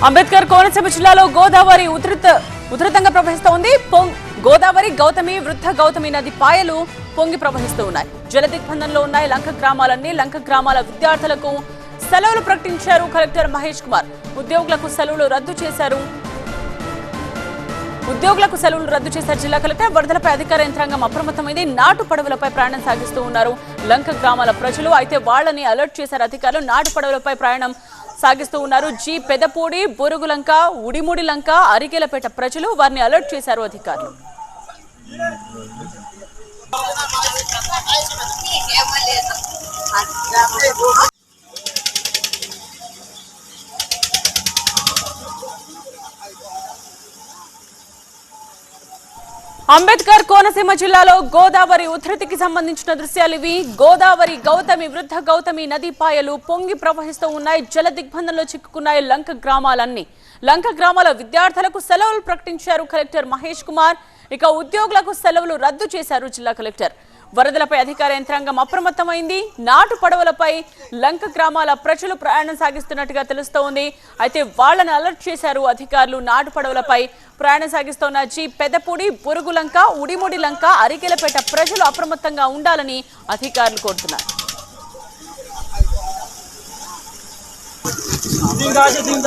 అంబేద్కర్ కోనసీమ జిల్లాలో గోదావరి ఉధృతంగా ప్రవహిస్తోంది. గోదావరి గౌతమి వృద్ధ గౌతమి నది పాయలు పొంగి ప్రవహిస్తూ ఉన్నాయి. జలదిగ్బంధంలో ఉన్నాయి లంక గ్రామాలన్నీ. లంక గ్రామాల విద్యార్థులకు సెలవులు ప్రకటించారు కలెక్టర్ మహేష్ కుమార్. ఉద్యోగులకు సెలవులు రద్దు చేశారు జిల్లా కలెక్టర్. వరదలపై అధికార యంత్రాంగం అప్రమత్తమైంది. నాటు పడవలపై ప్రయాణం సాగిస్తూ ఉన్నారు లంక గ్రామాల ప్రజలు. అయితే వాళ్లని అలర్ట్ చేశారు అధికారులు. నాటు పడవలపై ప్రయాణం సాగిస్తూ ఉన్నారు. జీ పెదపూడి, బొరుగులంక, ఉడిముడి లంక, అరిగేలపేట ప్రజలు. వారిని అలర్ట్ చేశారు అధికారులు. అంబేద్కర్ కోనసీమ జిల్లాలో గోదావరి ఉధృతికి సంబంధించిన దృశ్యాలు ఇవి. గోదావరి గౌతమి వృద్ధ గౌతమి నదీ పాయలు పొంగి ప్రవహిస్తూ ఉన్నాయి. జల దిగ్బంధంలో చిక్కుకున్నాయి లంక గ్రామాలన్నీ. లంక గ్రామాల విద్యార్థులకు సెలవులు ప్రకటించారు కలెక్టర్ మహేష్ కుమార్. ఇక ఉద్యోగులకు సెలవులు రద్దు చేశారు జిల్లా కలెక్టర్. వరదలపై అధికార యంత్రాంగం అప్రమత్తమైంది. నాటు పడవలపై లంక గ్రామాల ప్రజలు ప్రయాణం సాగిస్తున్నట్టుగా తెలుస్తోంది. అయితే వాళ్లను అలర్ట్ చేశారు అధికారులు. నాటు పడవలపై ప్రయాణం సాగిస్తున్న జీ పెదపూడి, బొరుగులంక, ఉడిముడి లంక, అరికెలపేట ప్రజలు అప్రమత్తంగా ఉండాలని అధికారులు కోరుతున్నారు. దీని